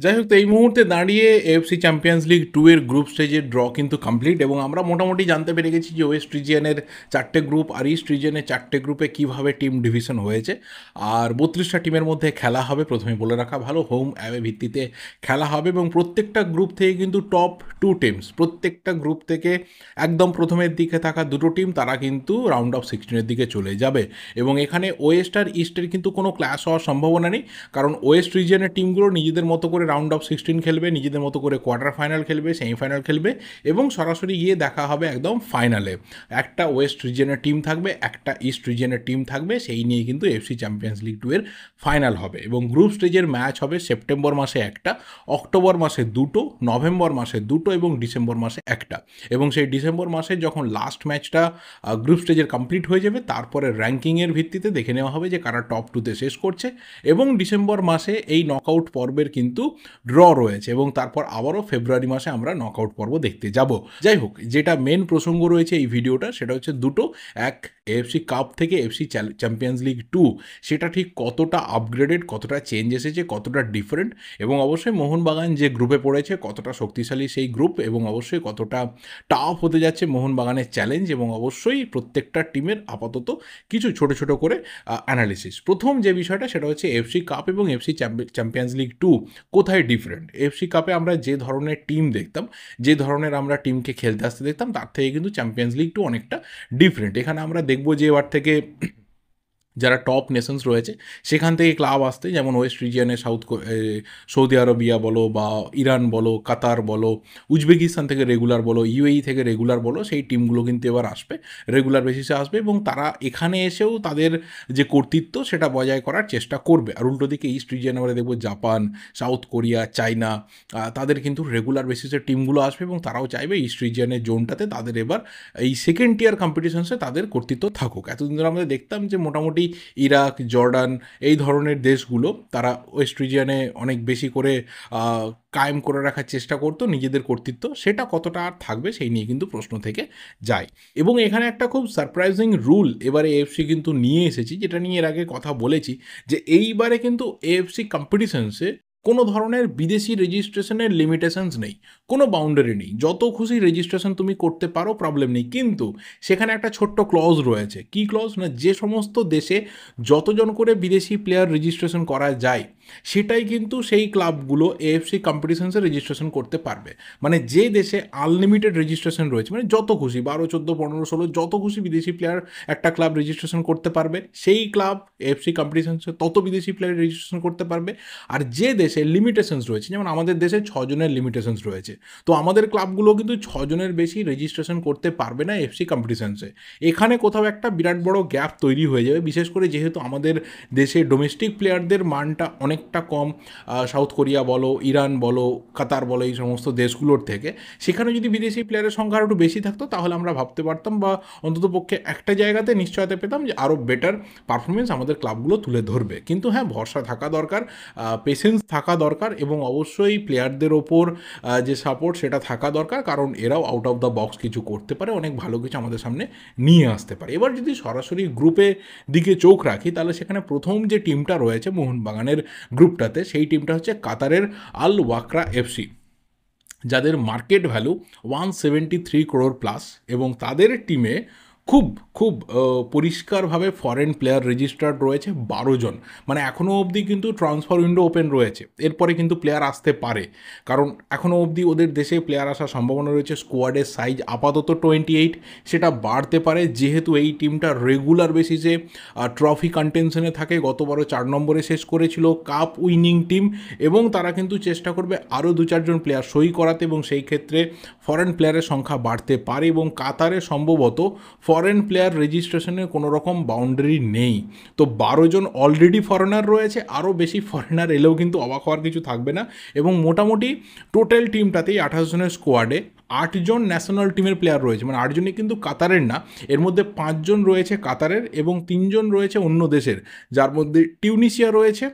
যাই হোক, তো এই মুহূর্তে দাঁড়িয়ে এএফসি চ্যাম্পিয়ন্স লিগ 2 এর গ্রুপ স্টেজের ড্র কিন্তু কমপ্লিট এবং আমরা মোটামুটি জানতে পেরে গেছি যে ওয়েস্ট রিজিয়নের 4টে গ্রুপ আর ইস্ট রিজিয়নের 4টে গ্রুপে কীভাবে টিম ডিভিশন হয়েছে। আর 32টা টিমের মধ্যে খেলা হবে, প্রথমে বলে রাখা ভালো, হোম অ্যাওয়ে ভিত্তিতে খেলা হবে এবং প্রত্যেকটা গ্রুপ থেকে কিন্তু টপ 2 টিমস, প্রত্যেকটা গ্রুপ থেকে একদম প্রথমের দিকে থাকা দুটো টিম তারা কিন্তু রাউন্ড অফ 16-এর দিকে চলে যাবে। এবং এখানে ওয়েস্ট আর ইস্টের কিন্তু কোনো ক্লাশ হওয়ার সম্ভাবনা নেই, কারণ ওয়েস্ট রিজিয়নের টিমগুলো নিজেদের মতো করে রাউন্ড অফ 16 খেলবে, নিজেদের মতো করে কোয়ার্টার ফাইনাল খেলবে, সেমিফাইনাল খেলবে এবং সরাসরি গিয়ে দেখা হবে একদম ফাইনালে। একটা ওয়েস্ট রিজিয়নের টিম থাকবে, একটা ইস্ট রিজিয়নের টিম থাকবে, সেই নিয়ে কিন্তু এফসি চ্যাম্পিয়ন্স লিগ 2 এর ফাইনাল হবে। এবং গ্রুপ স্টেজের ম্যাচ হবে সেপ্টেম্বর মাসে একটা, অক্টোবর মাসে দুটো, নভেম্বর মাসে দুটো এবং ডিসেম্বর মাসে একটা। এবং সেই ডিসেম্বর মাসে যখন লাস্ট ম্যাচটা গ্রুপ স্টেজের কমপ্লিট হয়ে যাবে, তারপরে র্যাঙ্কিংয়ের ভিত্তিতে দেখে নেওয়া হবে যে কারা টপ 2-তে শেষ করছে। এবং ডিসেম্বর মাসে এই নকআউট পর্বের কিন্তু ড্র রয়েছে এবং তারপর আবারও ফেব্রুয়ারি মাসে আমরা নকআউট পর্ব দেখতে যাব। যাই হোক, যেটা মেন প্রসঙ্গ রয়েছে এই ভিডিওটা সেটা হচ্ছে দুটো, এক এএফসি কাপ থেকে এফসি চ্যাম্পিয়ন্স লিগ 2 সেটা ঠিক কতটা আপগ্রেডেড, কতটা চেঞ্জ এসেছে, কতটা ডিফারেন্ট, এবং অবশ্যই মোহনবাগান যে গ্রুপে পড়েছে কতটা শক্তিশালী সেই গ্রুপ, এবং অবশ্যই কতটা টাফ হতে যাচ্ছে মোহনবাগানের চ্যালেঞ্জ, এবং অবশ্যই প্রত্যেকটা টিমের আপাতত কিছু ছোট ছোট করে অ্যানালিসিস। প্রথম যে বিষয়টা সেটা হচ্ছে এফসি কাপ এবং এফসি চ্যাম্পিয়ন্স লিগ 2 কোথায় ডিফারেন্ট। এফসি কাপে আমরা যে ধরনের টিম দেখতাম, যে ধরনের আমরা টিমকে খেলতে আসতে দেখতাম, তার থেকে কিন্তু চ্যাম্পিয়ন্স লিগ 2 অনেকটা ডিফারেন্ট। এখানে আমরা দেখবো যে এবার থেকে যারা টপ নেশনস রয়েছে সেখান থেকে ক্লাব আসতে, যেমন ওয়েস্ট রিজিয়নে সৌদি আরবিয়া বলো বা ইরান বলো, কাতার বলো, উজবেকিস্তান থেকে রেগুলার বলো, ইউএই থেকে রেগুলার বলো, সেই টিমগুলো কিন্তু এবার আসবে, রেগুলার বেসিসে আসবে এবং তারা এখানে এসেও তাদের যে কর্তৃত্ব সেটা বজায় করার চেষ্টা করবে। আর উল্টো দিকে ইস্ট রিজিয়নে আমরা দেখবো জাপান, সাউথ কোরিয়া, চায়না, তাদের কিন্তু রেগুলার বেসিসে টিমগুলো আসবে এবং তারাও চাইবে ইস্ট রিজিয়নের জোনটাতে তাদের এবার এই সেকেন্ড টিয়ার কম্পিটিশনসে তাদের কর্তৃত্ব থাকুক। এতদিন ধরে আমরা দেখতাম যে মোটামুটি ইরাক, জর্ডান এই ধরনের দেশগুলো তারা ওয়েস্ট রিজিয়নে অনেক বেশি করে কায়েম করে রাখার চেষ্টা করতো নিজেদের কর্তৃত্ব, সেটা কতটা আর থাকবে সেই নিয়ে কিন্তু প্রশ্ন থেকে যায়। এবং এখানে একটা খুব সারপ্রাইজিং রুল এবারে এএফসি কিন্তু নিয়ে এসেছি, যেটা নিয়ে এর আগে কথা বলেছি, যে এইবারে কিন্তু এএফসি কম্পিটিশনসে কোনো ধরনের বিদেশি রেজিস্ট্রেশনের লিমিটেশনস নেই, কোনো বাউন্ডারি নেই, যত খুশি রেজিস্ট্রেশন তুমি করতে পারো, প্রবলেম নেই। কিন্তু সেখানে একটা ছোট্ট ক্লজ রয়েছে। কি ক্লজ? না, যে সমস্ত দেশে যতজন করে বিদেশি প্লেয়ার রেজিস্ট্রেশন করা যায় সেটাই কিন্তু সেই ক্লাবগুলো এএফসি কম্পিটিশনসে রেজিস্ট্রেশন করতে পারবে। মানে যে দেশে আনলিমিটেড রেজিস্ট্রেশন রয়েছে, মানে যত খুশি 12, 14, 15, 16 যত খুশি বিদেশি প্লেয়ার একটা ক্লাব রেজিস্ট্রেশন করতে পারবে, সেই ক্লাব এএফসি কম্পিটিশনসে তত বিদেশি প্লেয়ার রেজিস্ট্রেশন করতে পারবে। আর যে দেশে লিমিটেশনস রয়েছে, যেমন আমাদের দেশে 6 জনের লিমিটেশনস রয়েছে, তো আমাদের ক্লাবগুলো কিন্তু 6 জনের বেশি রেজিস্ট্রেশন করতে পারবে না এফসি কম্পিটিশনসে। এখানে কোথাও একটা বিরাট বড় গ্যাপ তৈরি হয়ে যাবে, বিশেষ করে যেহেতু আমাদের দেশে ডোমেস্টিক প্লেয়ারদের মানটা অনেকটা কম, সাউথ কোরিয়া বলো, ইরান বলো, কাতার বলো, এই সমস্ত দেশগুলোর থেকে। সেখানে যদি বিদেশি প্লেয়ারের সংখ্যা একটু বেশি থাকতো তাহলে আমরা ভাবতে পারতাম বা অন্ততপক্ষে একটা জায়গাতে নিশ্চয়তা পেতাম যে আরও বেটার পারফরমেন্স আমাদের ক্লাবগুলো তুলে ধরবে। কিন্তু হ্যাঁ, ভরসা থাকা দরকার, পেশেন্স থাকা দরকার এবং অবশ্যই প্লেয়ারদের ওপর যে সাপোর্ট সেটা থাকা দরকার, কারণ এরাও আউট অফ দ্য বক্স কিছু করতে পারে, অনেক ভালো কিছু আমাদের সামনে নিয়ে আসতে পারে। এবার যদি সরাসরি গ্রুপে দিকে চোখ রাখি তাহলে সেখানে প্রথম যে টিমটা রয়েছে মোহনবাগানের গ্রুপটাতে, সেই টিমটা হচ্ছে কাতারের আল ওয়াকরা এফসি, যাদের মার্কেট ভ্যালু 173 crore প্লাস, এবং তাদের টিমে খুব খুব পরিষ্কারভাবে ফরেন প্লেয়ার রেজিস্টার্ড রয়েছে 12 জন। মানে এখনও অবধি কিন্তু ট্রান্সফার উইন্ডো ওপেন রয়েছে, এরপরে কিন্তু প্লেয়ার আসতে পারে, কারণ এখনও অবধি ওদের দেশে প্লেয়ার আসার সম্ভাবনা রয়েছে। স্কোয়াডের সাইজ আপাতত 28, সেটা বাড়তে পারে যেহেতু এই টিমটা রেগুলার বেসিসে ট্রফি কন্টেনশনে থাকে। গতবারও 4 নম্বরে শেষ করেছিল, কাপ উইনিং টিম, এবং তারা কিন্তু চেষ্টা করবে আরও 2-4 জন প্লেয়ার সই করাতে, এবং সেই ক্ষেত্রে ফরেন প্লেয়ারের সংখ্যা বাড়তে পারে। এবং কাতারে সম্ভবত ফরেন প্লেয়ার রেজিস্ট্রেশনের কোনো রকম বাউন্ডারি নেই, তো 12 জন অলরেডি ফরেনার রয়েছে, আরও বেশি ফরেনার এলেও কিন্তু অবাক হওয়ার কিছু থাকবে না। এবং মোটামুটি টোটাল টিমটাতেই 28 জনের স্কোয়াডে 8 জন ন্যাশনাল টিমের প্লেয়ার রয়েছে, মানে 8 জনই কিন্তু কাতারের না, এর মধ্যে 5 জন রয়েছে কাতারের এবং 3 জন রয়েছে অন্য দেশের, যার মধ্যে টিউনিসিয়া রয়েছে,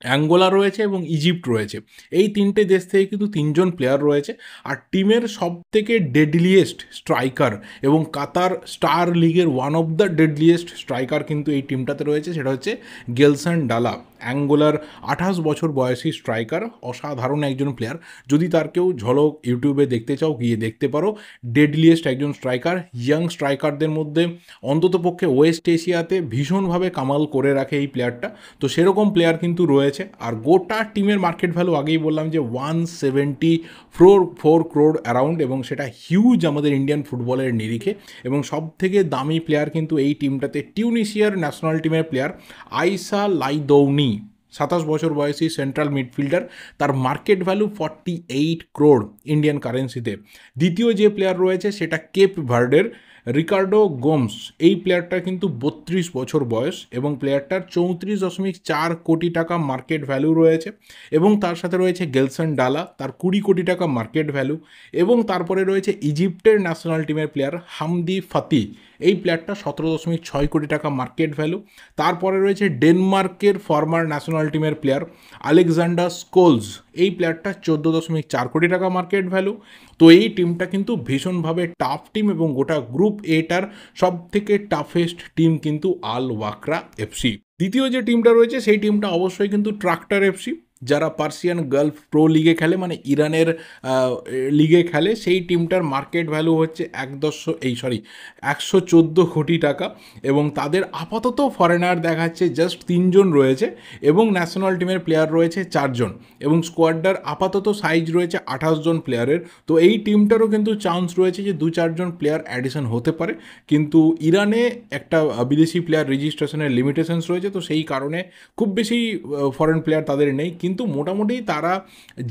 অ্যাঙ্গোলা রয়েছে এবং ইজিপ্ট রয়েছে। এই 3টে দেশ থেকে কিন্তু 3 জন প্লেয়ার রয়েছে। আর টিমের সবথেকে ডেডলিয়েস্ট স্ট্রাইকার এবং কাতার স্টার লিগের one of the deadliest striker কিন্তু এই টিমটাতে রয়েছে, সেটা হচ্ছে গেলসান ডালা। অ্যাঙ্গোলার 28 বছর বয়সী স্ট্রাইকার, অসাধারণ একজন প্লেয়ার। যদি তার কেউ ঝলক ইউটিউবে দেখতে চাও গিয়ে দেখতে পারো। ডেডলিয়েস্ট একজন স্ট্রাইকার, ইয়াং স্ট্রাইকারদের মধ্যে অন্ততপক্ষে ওয়েস্ট এশিয়াতে ভীষণভাবে কামাল করে রাখে এই প্লেয়ারটা। তো সেরকম প্লেয়ার কিন্তু রয়েছে। আর গোটা টিমের মার্কেট ভ্যালু আগেই বললাম যে 174 ক্রোড অ্যারাউন্ড, এবং সেটা হিউজ আমাদের ইন্ডিয়ান ফুটবলের নিরিখে। এবং সব থেকে দামি প্লেয়ার কিন্তু এই টিমটাতে টিউনিশিয়ার ন্যাশনাল টিমের প্লেয়ার আইসা লাইদৌনি, 27 বছর বয়সী সেন্ট্রাল মিডফিল্ডার। তার মার্কেট ভ্যালু 48 ক্রোড ইন্ডিয়ান কারেন্সিতে। দ্বিতীয় যে প্লেয়ার রয়েছে সেটা কেপ ভার্ডের রিকার্ডো গোমস। এই প্লেয়ারটা কিন্তু 32 বছর বয়স এবং প্লেয়ারটার 34.4 কোটি টাকা মার্কেট ভ্যালু রয়েছে। এবং তার সাথে রয়েছে গেলসন ডালা, তার 20 কোটি টাকা মার্কেট ভ্যালু। এবং তারপরে রয়েছে ইজিপ্টের ন্যাশনাল টিমের প্লেয়ার হামদি ফাতি, এই প্লেয়ারটা 17.6 কোটি টাকা মার্কেট ভ্যালু। তারপরে রয়েছে ডেনমার্কের ফর্মার ন্যাশনাল টিমের প্লেয়ার আলেকজান্ডার স্কোলস, এই প্লেয়ারটা 14.4 কোটি টাকা মার্কেট ভ্যালু। তো এই টিমটা কিন্তু ভীষণভাবে টাফ টিম, এবং গোটা গ্রুপ এটার সব থেকে টাফেস্ট টিম কিন্তু আল ওয়াকরা এফসি। দ্বিতীয় যে টিমটা রয়েছে সেই টিমটা অবশ্যই কিন্তু ট্রাক্টর এফসি, যারা পার্সিয়ান গালফ প্রো লিগে খেলে, মানে ইরানের লিগে খেলে। সেই টিমটার মার্কেট ভ্যালু হচ্ছে 114 কোটি টাকা। এবং তাদের আপাতত ফরেনার দেখাচ্ছে জাস্ট 3 জন রয়েছে, এবং ন্যাশনাল টিমের প্লেয়ার রয়েছে 4 জন, এবং স্কোয়াডটার আপাতত সাইজ রয়েছে 28 জন প্লেয়ারের। তো এই টিমটারও কিন্তু চান্স রয়েছে যে 2-4 জন প্লেয়ার অ্যাডিশন হতে পারে। কিন্তু ইরানে একটা বিদেশি প্লেয়ার রেজিস্ট্রেশনের লিমিটেশনস রয়েছে, তো সেই কারণে খুব বেশি ফরেন প্লেয়ার তাদের নেই। কিন্তু মোটামুটি তারা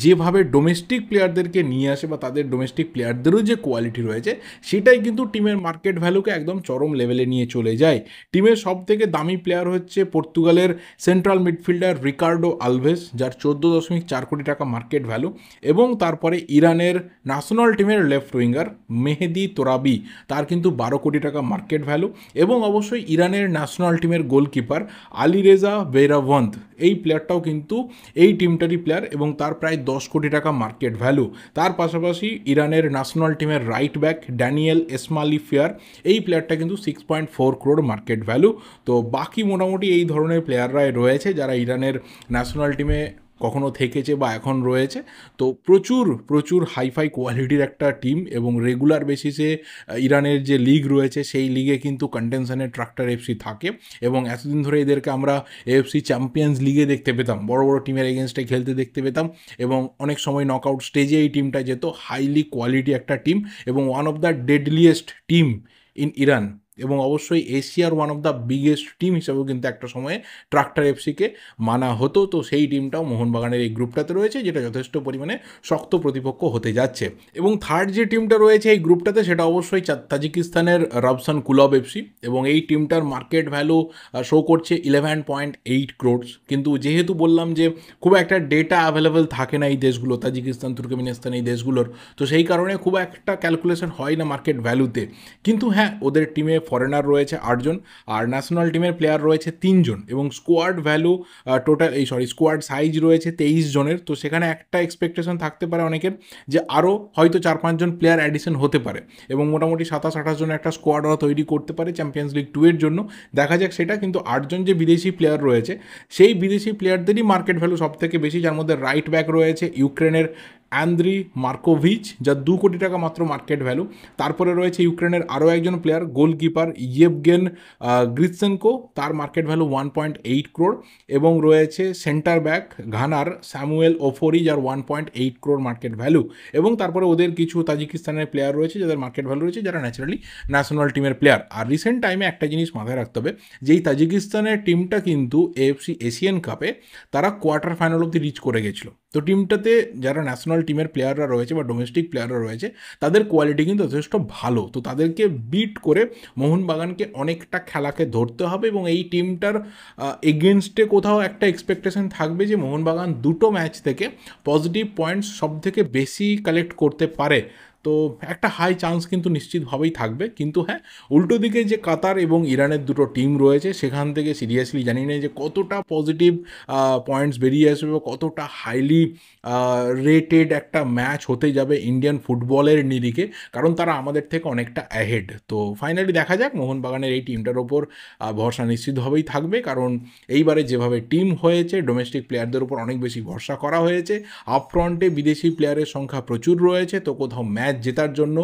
যেভাবে ডোমেস্টিক প্লেয়ারদেরকে নিয়ে আসে, বা তাদের ডোমেস্টিক প্লেয়ারদেরও যে কোয়ালিটি রয়েছে, সেটাই কিন্তু টিমের মার্কেট ভ্যালুকে একদম চরম লেভেলে নিয়ে চলে যায়। টিমের সব থেকে দামি প্লেয়ার হচ্ছে পর্তুগালের সেন্ট্রাল মিডফিল্ডার রিকার্ডো আলভেস, যার 14.4 কোটি টাকা মার্কেট ভ্যালু। এবং তারপরে ইরানের ন্যাশনাল টিমের লেফট উইঙ্গার মেহেদি তোরাবি, তার কিন্তু 12 কোটি টাকা মার্কেট ভ্যালু। এবং অবশ্যই ইরানের ন্যাশনাল টিমের গোলকিপার আলিরেজা বেরাভন্ত, এই প্লেয়ারটাও কিন্তু এই টিমটারই প্লেয়ার, এবং তার প্রায় 10 কোটি টাকা মার্কেট ভ্যালু। তার পাশাপাশি ইরানের ন্যাশনাল টিমের রাইট ব্যাক ড্যানিয়েল এসমালিফিয়ার, এই প্লেয়ারটা কিন্তু 6.4 ক্রোড মার্কেট ভ্যালু। তো বাকি মোটামুটি এই ধরনের প্লেয়াররাই রয়েছে যারা ইরানের ন্যাশনাল টিমে কখনো থেকেছে বা এখন রয়েছে। তো প্রচুর প্রচুর হাইফাই কোয়ালিটির একটা টিম, এবং রেগুলার বেসিসে ইরানের যে লিগ রয়েছে সেই লিগে কিন্তু কন্টেনশনে ট্রাক্টর এফসি থাকে। এবং এতদিন ধরে এদেরকে আমরা এএফসি চ্যাম্পিয়ন্স লিগে দেখতে পেতাম, বড় বড় টিমের এগেনস্টে খেলতে দেখতে পেতাম, এবং অনেক সময় নকআউট স্টেজে এই টিমটা যেত। হাইলি কোয়ালিটি একটা টিম, এবং one of the deadliest team in Iran, এবং অবশ্যই এশিয়ার one of the biggest team হিসেবেও কিন্তু একটা সময়ে ট্রাক্টর এফসিকে মানা হতো। তো সেই টিমটাও মোহনবাগানের এই গ্রুপটাতে রয়েছে, যেটা যথেষ্ট পরিমাণে শক্ত প্রতিপক্ষ হতে যাচ্ছে। এবং থার্ড যে টিমটা রয়েছে এই গ্রুপটাতে সেটা অবশ্যই তাজিকিস্তানের রাবসান কুলব এফসি, এবং এই টিমটার মার্কেট ভ্যালু শো করছে 11.8 ক্রোডস। কিন্তু যেহেতু বললাম যে খুব একটা ডেটা অ্যাভেলেবেল থাকে না এই দেশগুলো, তাজিকিস্তান, তুর্কমেনিস্তান, এই দেশগুলোর, তো সেই কারণে খুব একটা ক্যালকুলেশন হয় না মার্কেট ভ্যালুতে। কিন্তু হ্যাঁ, ওদের টিমে ফরেনার রয়েছে 8 জন, আর ন্যাশনাল টিমের প্লেয়ার রয়েছে 3 জন, এবং স্কোয়াড ভ্যালু স্কোয়াড সাইজ রয়েছে 23 জনের। তো সেখানে একটা এক্সপেকটেশন থাকতে পারে অনেকের যে আরও হয়তো 4-5 জন প্লেয়ার অ্যাডিশন হতে পারে, এবং মোটামুটি 27-28 জনের একটা স্কোয়াড ওরা তৈরি করতে পারে চ্যাম্পিয়ন্স লিগ 2 এর জন্য। দেখা যাক সেটা। কিন্তু 8 জন যে বিদেশি প্লেয়ার রয়েছে, সেই বিদেশি প্লেয়ারদেরই মার্কেট ভ্যালু সব থেকে বেশি, যার মধ্যে রাইট ব্যাক রয়েছে ইউক্রেনের অ্যান্দ্রি মার্কোভিচ, যার 2 কোটি টাকা মাত্র মার্কেট ভ্যালু। তারপরে রয়েছে ইউক্রেনের আরও একজন প্লেয়ার গোলকিপার ইয়েভগেন গ্রিৎসেনকো, তার মার্কেট ভ্যালু 1.8 ক্রোড। এবং রয়েছে সেন্টার ব্যাক ঘানার স্যামুয়েল ওফোরি, যার 1.8 ক্রোড মার্কেট ভ্যালু। এবং তারপরে ওদের কিছু তাজিকিস্তানের প্লেয়ার রয়েছে যাদের মার্কেট ভ্যালু রয়েছে, যারা ন্যাচারালি ন্যাশনাল টিমের প্লেয়ার। আর রিসেন্ট টাইমে একটা জিনিস মাথায় রাখতে হবে, যে এই তাজিকিস্তানের টিমটা কিন্তু এএফসি এশিয়ান কাপে তারা কোয়ার্টার ফাইনাল অবধি রিচ করে গেছিলো। তো টিমটাতে যারা ন্যাশনাল টিমের প্লেয়াররা রয়েছে বা ডোমেস্টিক প্লেয়াররা রয়েছে, তাদের কোয়ালিটি কিন্তু যথেষ্ট ভালো। তো তাদেরকে বিট করে মোহনবাগানকে অনেকটা খেলাকে ধরতে হবে, এবং এই টিমটার এগেনস্টে কোথাও একটা এক্সপেকটেশন থাকবে যে মোহনবাগান দুটো ম্যাচ থেকে পজিটিভ পয়েন্টস সব থেকে বেশি কালেক্ট করতে পারে। তো একটা হাই চান্স কিন্তু নিশ্চিতভাবেই থাকবে। কিন্তু হ্যাঁ, উল্টো দিকে যে কাতার এবং ইরানের দুটো টিম রয়েছে সেখান থেকে সিরিয়াসলি জানি না যে কতটা পজিটিভ পয়েন্টস বেরিয়ে আসবে বা কতটা হাইলি রেটেড একটা ম্যাচ হতে যাবে ইন্ডিয়ান ফুটবলের নিরিখে, কারণ তারা আমাদের থেকে অনেকটা অ্যাহেড। তো ফাইনালি দেখা যাক, মোহনবাগানের এই টিমটার ওপর ভরসা নিশ্চিতভাবেই থাকবে, কারণ এইবারে যেভাবে টিম হয়েছে ডোমেস্টিক প্লেয়ারদের উপর অনেক বেশি ভরসা করা হয়েছে। আপফ্রন্টে বিদেশি প্লেয়ারের সংখ্যা প্রচুর রয়েছে, তো কোথাও ম্যাচ জেতার জন্য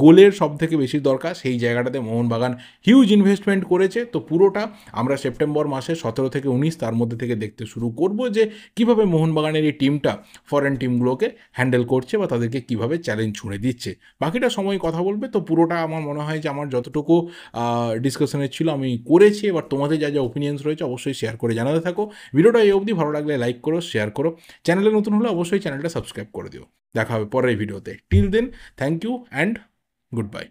গোলের সবথেকে বেশি দরকার, সেই জায়গাটাতে মোহনবাগান হিউজ ইনভেস্টমেন্ট করেছে। তো পুরোটা আমরা সেপ্টেম্বর মাসে 17 থেকে 19 তার মধ্যে থেকে দেখতে শুরু করব যে কীভাবে মোহনবাগানের এই টিমটা ফরেন টিমগুলোকে হ্যান্ডেল করছে বা তাদেরকে কীভাবে চ্যালেঞ্জ ছুঁড়ে দিচ্ছে। বাকিটা সময় কথা বলবে। তো পুরোটা আমার মনে হয় যে আমার যতটুকু ডিসকাশনের ছিল আমি করেছি। এবার তোমাদের যা যা ওপিনিয়ন্স রয়েছে অবশ্যই শেয়ার করে জানাতে থাকো। ভিডিওটা এই অবধি ভালো লাগলে লাইক করো, শেয়ার করো। চ্যানেলে নতুন হলে অবশ্যই চ্যানেলটা সাবস্ক্রাইব করে দিও। দেখা হবে পরের ভিডিওতে। Till then, thank you and good by.